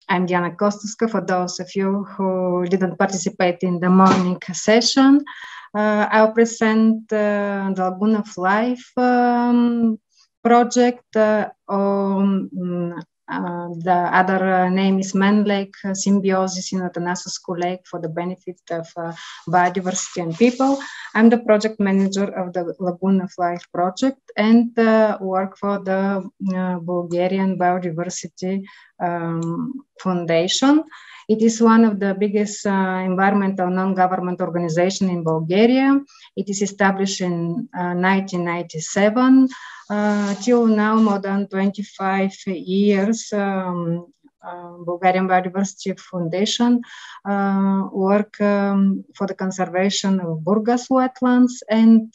I'm Diyana Kostovska, for those of you who didn't participate in the morning session. I'll present the Lagoon of LIFE project. The other name is Man Lake Symbiosis in Atanasovsko Lake for the benefit of biodiversity and people. I'm the project manager of the Lagoon of LIFE project and work for the Bulgarian Biodiversity Foundation. It is one of the biggest environmental non-government organization in Bulgaria. It is established in 1997. Till now, more than 25 years, Bulgarian Biodiversity Foundation work for the conservation of Burgas wetlands, and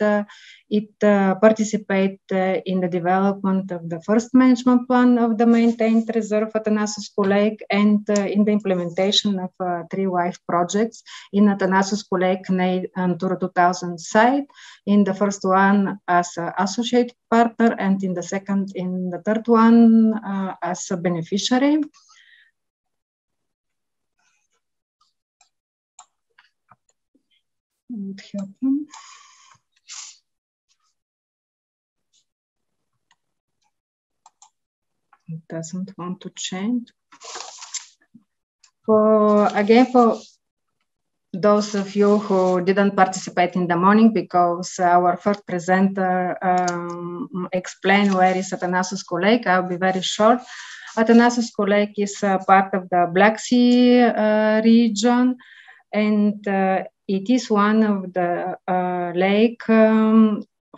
it participates in the development of the first management plan of the maintained reserve at Atanasovsko Lake and in the implementation of 3 LIFE projects in Atanasovsko Lake Natura 2000 site. In the first one as an associate partner, and in the third one as a beneficiary. It doesn't want to change. For those of you who didn't participate in the morning, because our first presenter explained where is Atanasovsko Lake, I'll be very short. Atanasovsko Lake is part of the Black Sea region, and it is one of the lake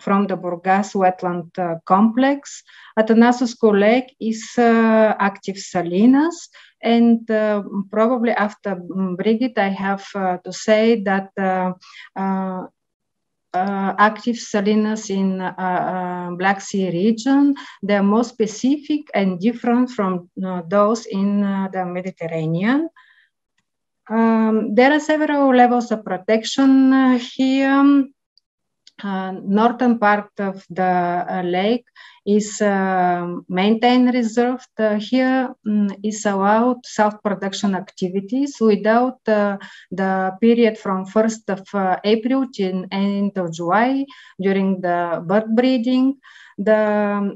from the Burgas wetland complex. Atanasovsko Lake is active salinas, and probably after Brigitte, I have to say that active salinas in Black Sea region, they are more specific and different from those in the Mediterranean. There are several levels of protection here. Northern part of the lake is maintained reserved. Here is allowed self-production activities without the period from 1st of April to end of July during the bird breeding. The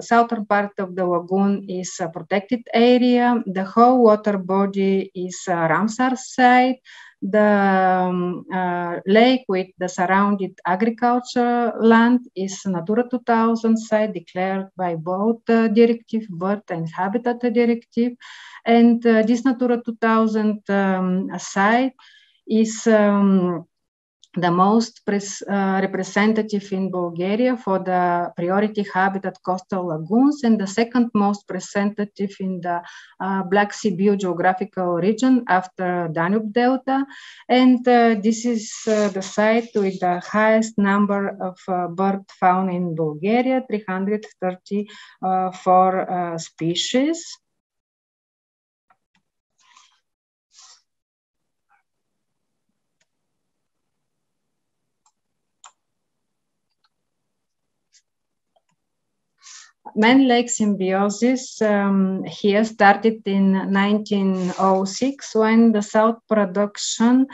southern part of the lagoon is a protected area. The whole water body is a Ramsar site. The lake with the surrounded agriculture land is Natura 2000 site declared by both Directive Bird and Habitat Directive. And this Natura 2000 site is the most representative in Bulgaria for the priority habitat coastal lagoons, and the second most representative in the Black Sea biogeographical region after Danube Delta. And this is the site with the highest number of bird fauna in Bulgaria, 334 species. Man Lake Symbiosis here started in 1906 when the salt production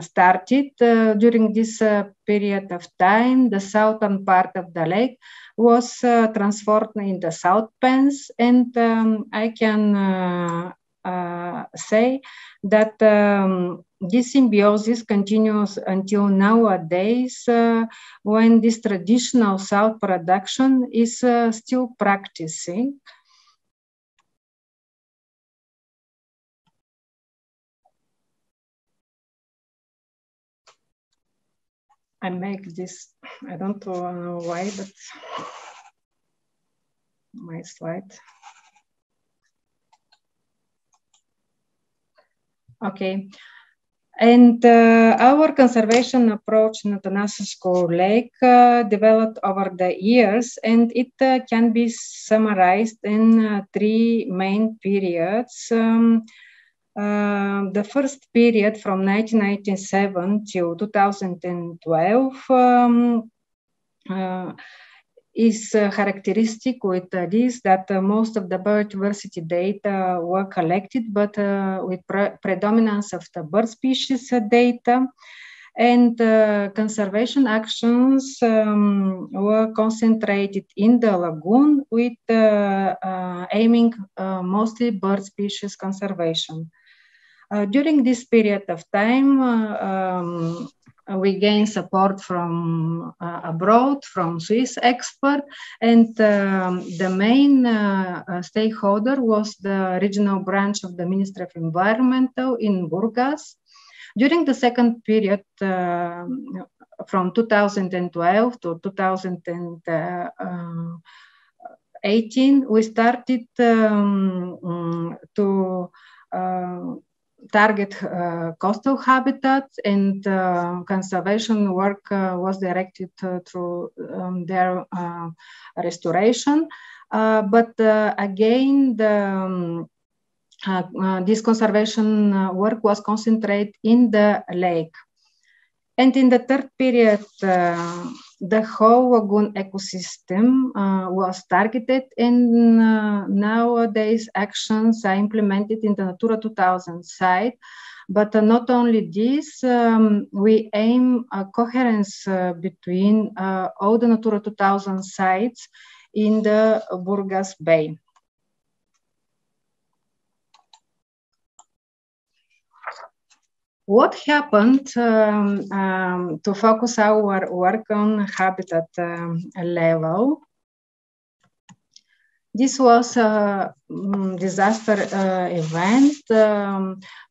started. During this period of time, the southern part of the lake was transformed into salt pans, and I can say that this symbiosis continues until nowadays when this traditional salt production is still practicing. I make this, I don't know why, but my slide. Okay. And our conservation approach in Atanasovsko Lake developed over the years, and it can be summarized in 3 main periods. The first period from 1997 till 2012 is characteristic with this that most of the biodiversity data were collected, but with predominance of the bird species data. And conservation actions were concentrated in the lagoon with aiming mostly bird species conservation. During this period of time, we gained support from abroad, from Swiss experts, and the main stakeholder was the regional branch of the Ministry of Environmental in Burgas. During the second period, from 2012 to 2018, we started to target coastal habitats, and conservation work was directed through their restoration. But again, this conservation work was concentrated in the lake. And in the third period, the whole lagoon ecosystem was targeted, and nowadays actions are implemented in the Natura 2000 site. But not only this, we aim a coherence between all the Natura 2000 sites in the Burgas Bay. What happened to focus our work on habitat level? This was a disaster event,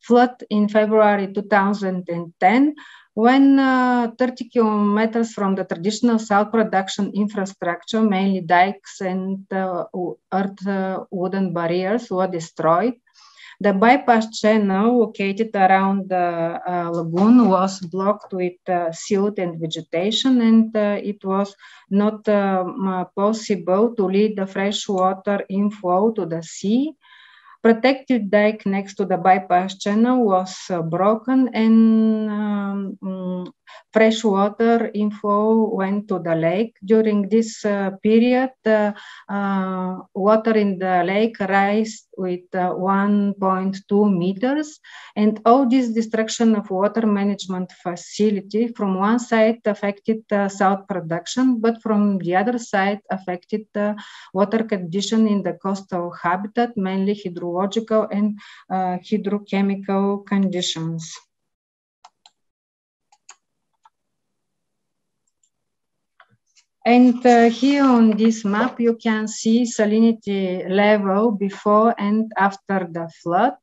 flood in February 2010, when 30 kilometers from the traditional salt production infrastructure, mainly dikes and earth wooden barriers, were destroyed. The bypass channel located around the lagoon was blocked with silt and vegetation, and it was not possible to lead the freshwater inflow to the sea. Protected dike next to the bypass channel was broken, and freshwater inflow went to the lake. During this period, water in the lake rose with 1.2 meters, and all this destruction of water management facility from one side affected salt production, but from the other side affected water condition in the coastal habitat, mainly hydrological and hydrochemical conditions. And here on this map, you can see salinity level before and after the flood.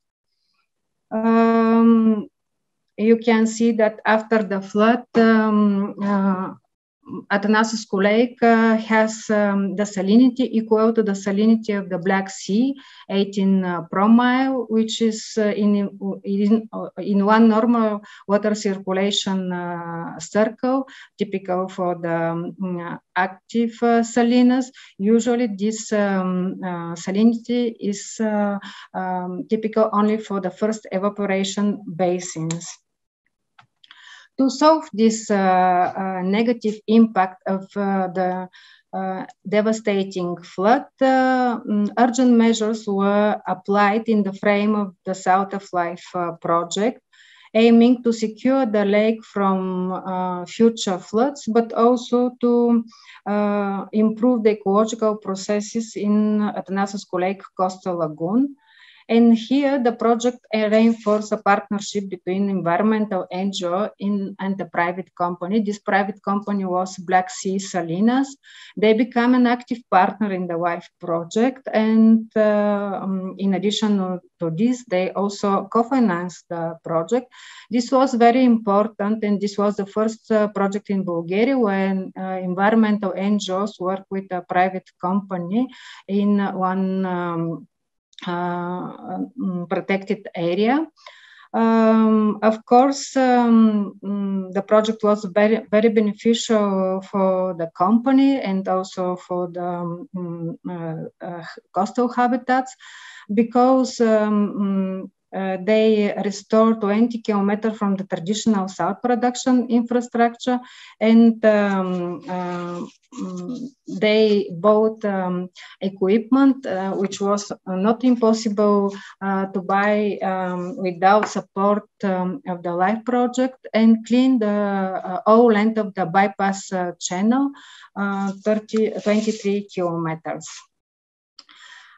You can see that after the flood, Atanasovsko Lake has the salinity equal to the salinity of the Black Sea, 18 promille, which is in one normal water circulation circle, typical for the active salinas. Usually this salinity is typical only for the first evaporation basins. To solve this negative impact of the devastating flood, urgent measures were applied in the frame of the Lagoon of LIFE project, aiming to secure the lake from future floods, but also to improve the ecological processes in Atanasovsko Lake coastal lagoon. And here the project reinforced a partnership between environmental NGO and the private company. This private company was Black Sea Salinas. They become an active partner in the LIFE project. And in addition to this, they also co-financed the project. This was very important, and this was the first project in Bulgaria when environmental NGOs work with a private company in one protected area. Of course, the project was very, very beneficial for the company and also for the coastal habitats, because they restore 20 kilometers from the traditional salt production infrastructure, and they bought equipment which was not impossible to buy without support of the LIFE project, and clean the whole length of the bypass channel, 23 kilometers.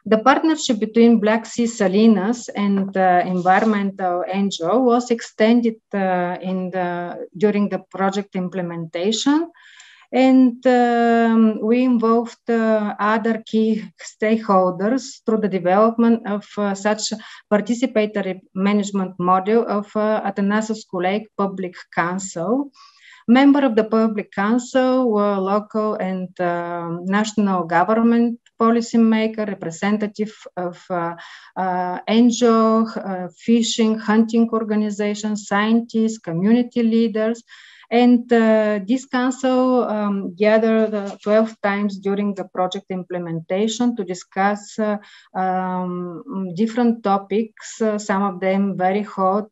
The partnership between Black Sea Salinas and environmental NGO was extended during the project implementation, and we involved other key stakeholders through the development of such participatory management model of Atanasovsko Lake Public Council. Members of the Public Council were local and national government policymaker, representative of NGO, fishing, hunting organizations, scientists, community leaders. And this council gathered 12 times during the project implementation to discuss different topics, some of them very hot,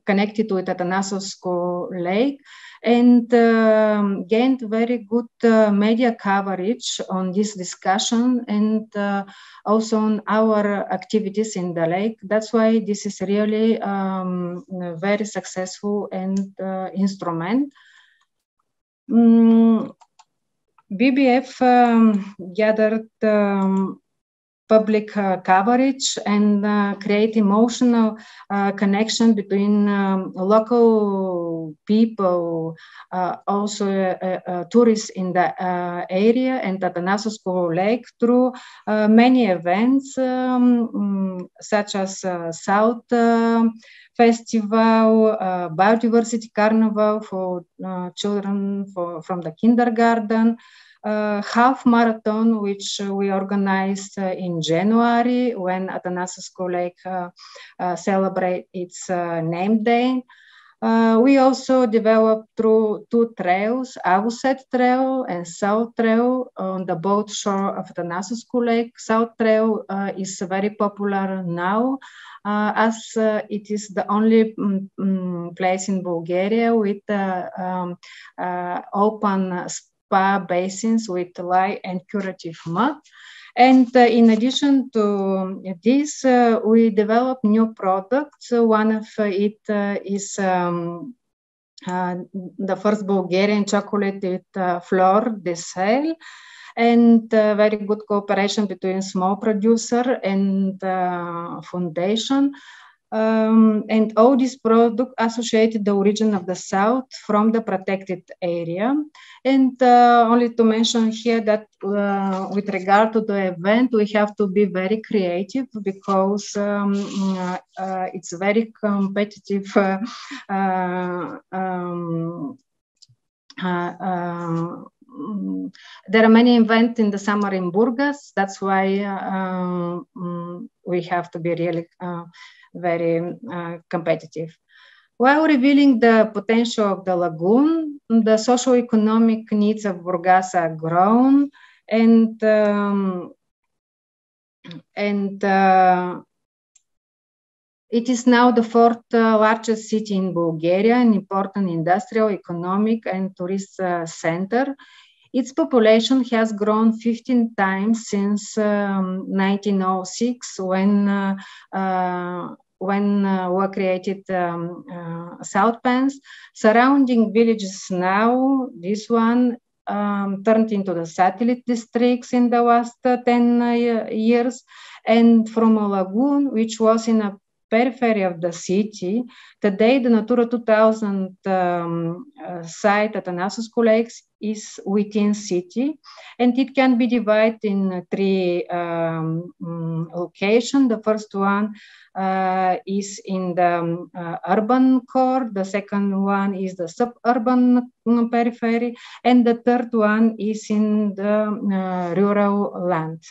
connected with Atanasovsko Lake, and gained very good media coverage on this discussion and also on our activities in the lake. That's why this is really very successful and instrument. BBF gathered public coverage and create emotional connection between local people, also tourists in the area, and Atanasovsko Lake through many events such as South Festival, Biodiversity Carnival for children from the kindergarten, half marathon, which we organized in January when Atanasovsko Lake celebrate its name day. We also developed through two trails, Avuset Trail and South Trail on the both shore of Atanasovsko Lake. South Trail is very popular now as it is the only place in Bulgaria with open spa basins with light and curative mud. And in addition to this, we developed new products. One of it is the first Bulgarian chocolate with Flor de Sel, and very good cooperation between small producer and foundation. And all these products associated the origin of the south from the protected area. And only to mention here that with regard to the event, we have to be very creative because it's very competitive there are many events in the summer in Burgas. That's why we have to be really very competitive. While revealing the potential of the lagoon, the socio-economic needs of Burgas are grown, and it is now the fourth largest city in Bulgaria, an important industrial, economic, and tourist center. Its population has grown 15 times since 1906 when were created salt pans. Surrounding villages now, this one turned into the satellite districts in the last 10 years. And from a lagoon, which was in a periphery of the city, today the Natura 2000 site at Atanasovsko Lake is within city, and it can be divided in three locations. The first one is in the urban core, the second one is the suburban periphery, and the third one is in the rural land.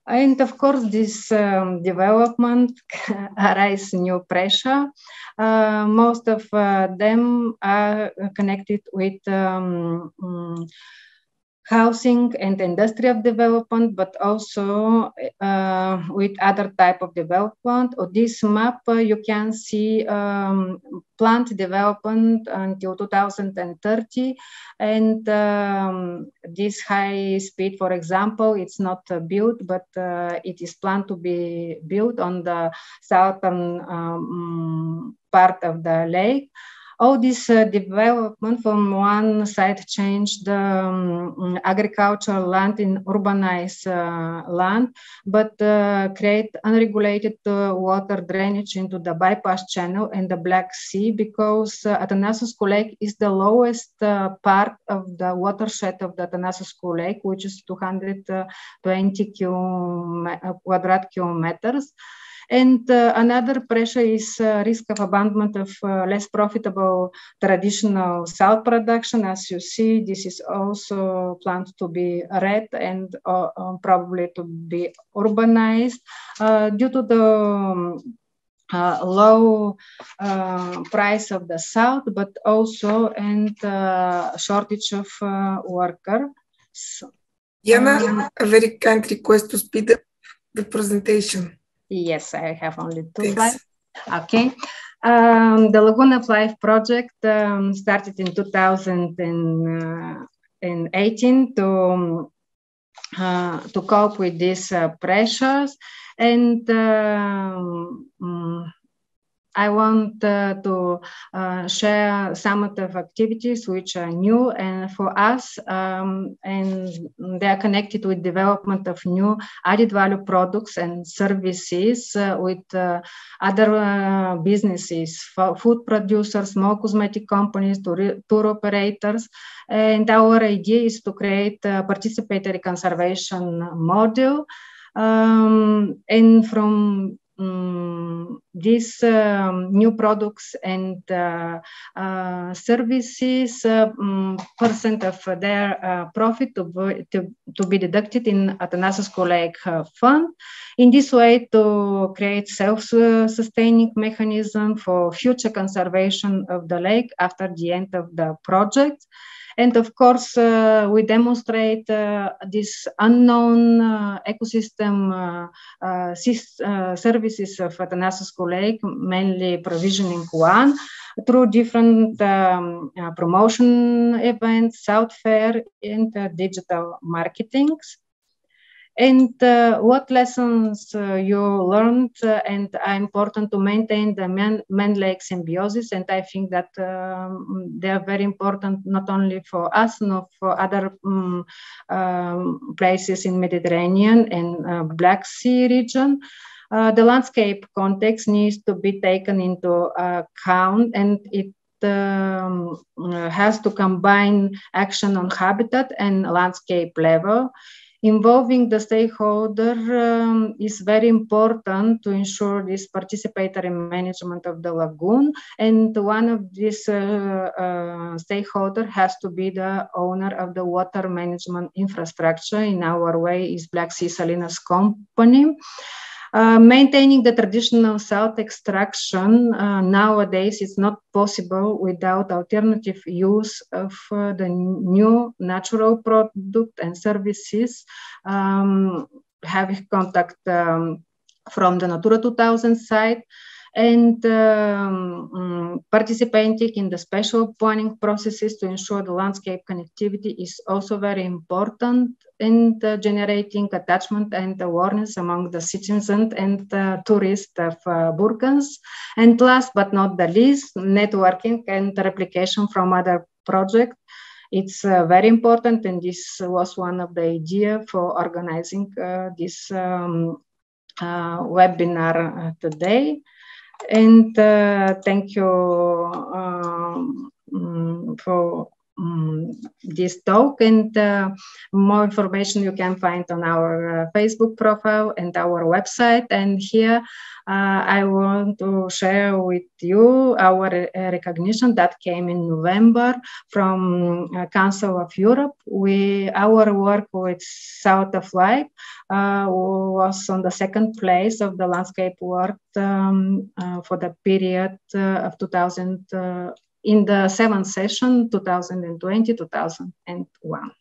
And of course, this development arise new pressure. Most of them are connected with housing and industrial development, but also with other type of development. On this map, you can see plant development until 2030. And this high speed, for example, it's not built, but it is planned to be built on the southern part of the lake. All this development from one side changed the agricultural land in urbanized land, but create unregulated water drainage into the bypass channel and the Black Sea, because Atanasovsko Lake is the lowest part of the watershed of the Atanasovsko Lake, which is 220 quadrat kilometers. And another pressure is risk of abandonment of less profitable traditional salt production. As you see, this is also planned to be red and probably to be urbanized due to the low price of the salt, but also and shortage of workers. Diyana, a very kind request to speed up the presentation. Yes, I have only two slides. Okay. The Lagoon of Life project started in 2018 to cope with these pressures. And I want to share some of the activities which are new and for us, and they are connected with development of new added value products and services with other businesses, food producers, small cosmetic companies, tour operators. And our idea is to create a participatory conservation model. And from these new products and services, percent of their profit to be deducted in Atanasovsko Lake fund. In this way, to create self-sustaining mechanism for future conservation of the lake after the end of the project. And of course, we demonstrate this unknown ecosystem services of Atanasovsko Lake, mainly provisioning one, through different promotion events, South Fair, and digital marketings. And what lessons you learned and are important to maintain the man-lake symbiosis. And I think that they are very important not only for us, not for other places in Mediterranean and Black Sea region. The landscape context needs to be taken into account, and it has to combine action on habitat and landscape level. Involving the stakeholder is very important to ensure this participatory management of the lagoon. And one of these stakeholders has to be the owner of the water management infrastructure. In our way is Black Sea Salinas Company. Maintaining the traditional salt extraction nowadays is not possible without alternative use of the new natural product and services, having contact from the Natura 2000 site, and participating in the special planning processes to ensure the landscape connectivity is also very important, and generating attachment and awareness among the citizens and tourists of Burgas. And last but not the least, networking and replication from other projects. It's very important, and this was one of the ideas for organizing this webinar today. And thank you for this talk, and more information you can find on our Facebook profile and our website. And here I want to share with you our recognition that came in November from Council of Europe. Our work with South of Life was on the second place of the landscape award for the period of 2000 in the 7th session, 2020-2001.